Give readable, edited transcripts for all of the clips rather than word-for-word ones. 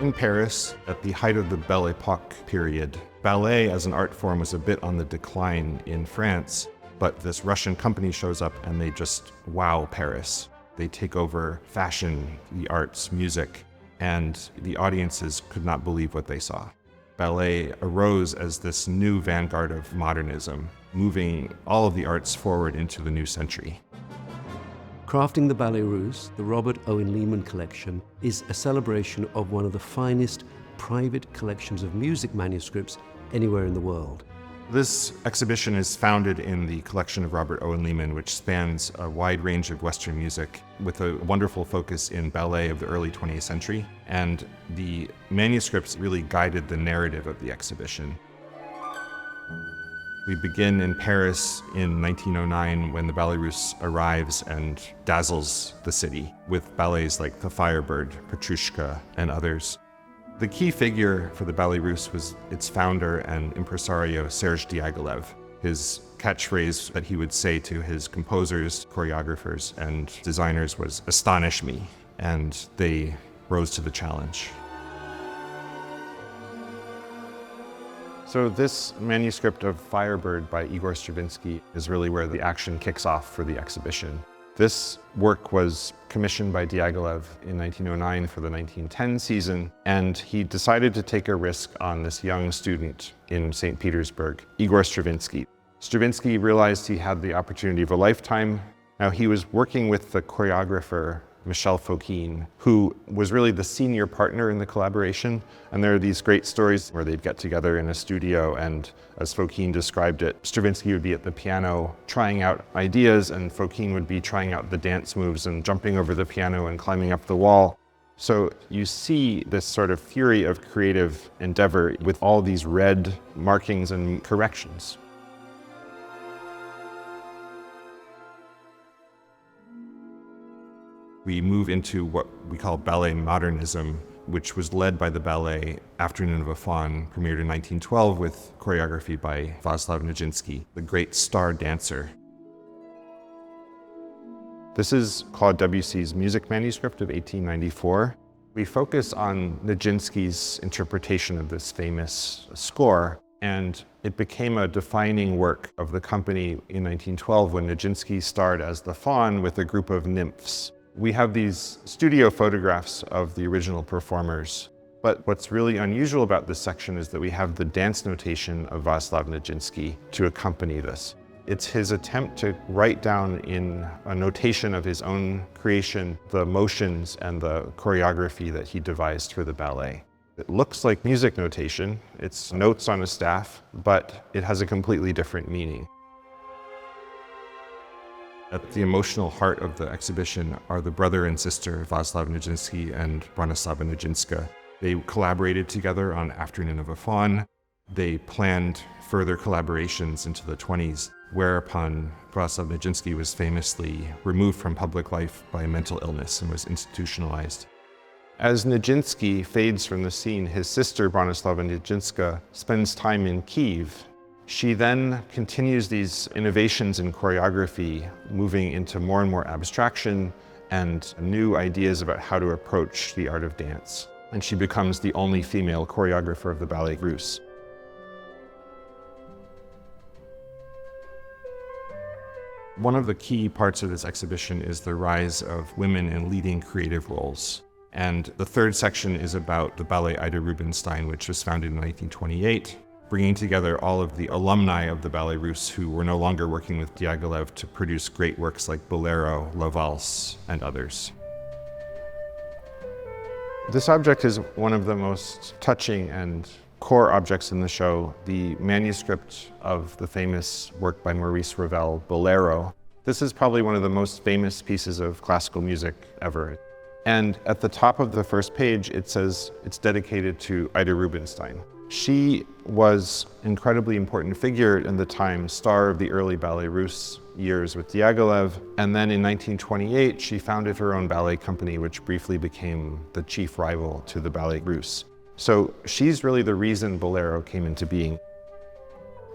In Paris, at the height of the Belle Epoque period, ballet as an art form was a bit on the decline in France, but this Russian company shows up and they just wow Paris. They take over fashion, the arts, music, and the audiences could not believe what they saw. Ballet arose as this new vanguard of modernism, moving all of the arts forward into the new century. Crafting the Ballets Russes, the Robert Owen Lehman collection is a celebration of one of the finest private collections of music manuscripts anywhere in the world. This exhibition is founded in the collection of Robert Owen Lehman, which spans a wide range of Western music with a wonderful focus in ballet of the early 20th century. And the manuscripts really guided the narrative of the exhibition. We begin in Paris in 1909 when the Ballets Russes arrives and dazzles the city with ballets like the Firebird, Petrouchka, and others. The key figure for the Ballets Russes was its founder and impresario, Serge Diaghilev. His catchphrase that he would say to his composers, choreographers, and designers was, "Astonish me," and they rose to the challenge. So this manuscript of Firebird by Igor Stravinsky is really where the action kicks off for the exhibition. This work was commissioned by Diaghilev in 1909 for the 1910 season, and he decided to take a risk on this young student in St. Petersburg, Igor Stravinsky. Stravinsky realized he had the opportunity of a lifetime. Now he was working with the choreographer Michel Fokine, who was really the senior partner in the collaboration. And there are these great stories where they'd get together in a studio, and as Fokine described it, Stravinsky would be at the piano trying out ideas, and Fokine would be trying out the dance moves and jumping over the piano and climbing up the wall. So you see this sort of fury of creative endeavor with all these red markings and corrections. We move into what we call ballet modernism, which was led by the ballet Afternoon of a Faune, premiered in 1912 with choreography by Bronislava Nijinska, the great star dancer. This is Claude Debussy's music manuscript of 1894. We focus on Nijinska's interpretation of this famous score, and it became a defining work of the company in 1912 when Nijinska starred as the Faune with a group of nymphs. We have these studio photographs of the original performers, but what's really unusual about this section is that we have the dance notation of Bronislava Nijinska to accompany this. It's his attempt to write down in a notation of his own creation the motions and the choreography that he devised for the ballet. It looks like music notation, it's notes on a staff, but it has a completely different meaning. At the emotional heart of the exhibition are the brother and sister, Bronislava Nijinska and Bronislava Nijinska. They collaborated together on Afternoon of a Faune. They planned further collaborations into the 20s, whereupon Bronislava Nijinska was famously removed from public life by mental illness and was institutionalized. As Nijinska fades from the scene, his sister, Bronislava Nijinska, spends time in Kyiv. She then continues these innovations in choreography, moving into more and more abstraction and new ideas about how to approach the art of dance. And she becomes the only female choreographer of the Ballets Russes. One of the key parts of this exhibition is the rise of women in leading creative roles. And the third section is about the ballet Ida Rubinstein, which was founded in 1928. Bringing together all of the alumni of the Ballets Russes who were no longer working with Diaghilev to produce great works like Bolero, Valse, and others. This object is one of the most touching and core objects in the show, the manuscript of the famous work by Maurice Ravel, Bolero. This is probably one of the most famous pieces of classical music ever. And at the top of the first page, it says it's dedicated to Ida Rubinstein. She was an incredibly important figure in the time, star of the early Ballets Russes years with Diaghilev. And then in 1928, she founded her own ballet company, which briefly became the chief rival to the Ballets Russes. So she's really the reason Bolero came into being.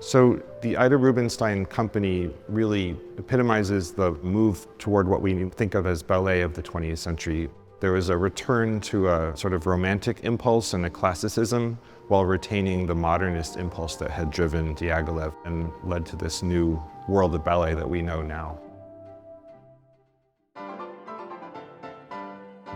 So the Ida Rubinstein company really epitomizes the move toward what we think of as ballet of the 20th century. There was a return to a sort of romantic impulse and a classicism while retaining the modernist impulse that had driven Diaghilev and led to this new world of ballet that we know now.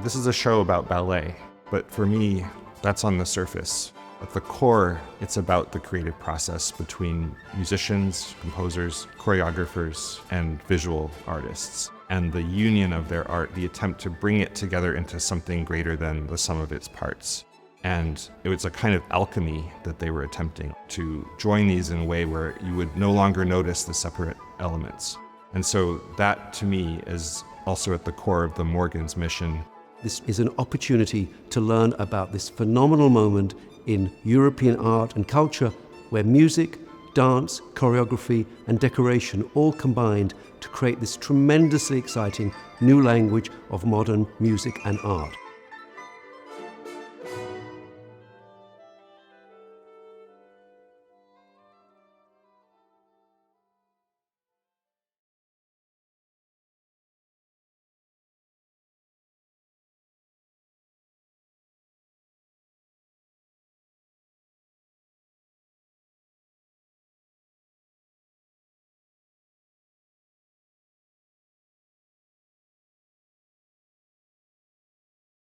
This is a show about ballet, but for me, that's on the surface. At the core, it's about the creative process between musicians, composers, choreographers, and visual artists, and the union of their art, the attempt to bring it together into something greater than the sum of its parts. And it was a kind of alchemy that they were attempting to join these in a way where you would no longer notice the separate elements. And so that, to me, is also at the core of the Morgan's mission. This is an opportunity to learn about this phenomenal moment in European art and culture where music, dance, choreography, and decoration all combined to create this tremendously exciting new language of modern music and art.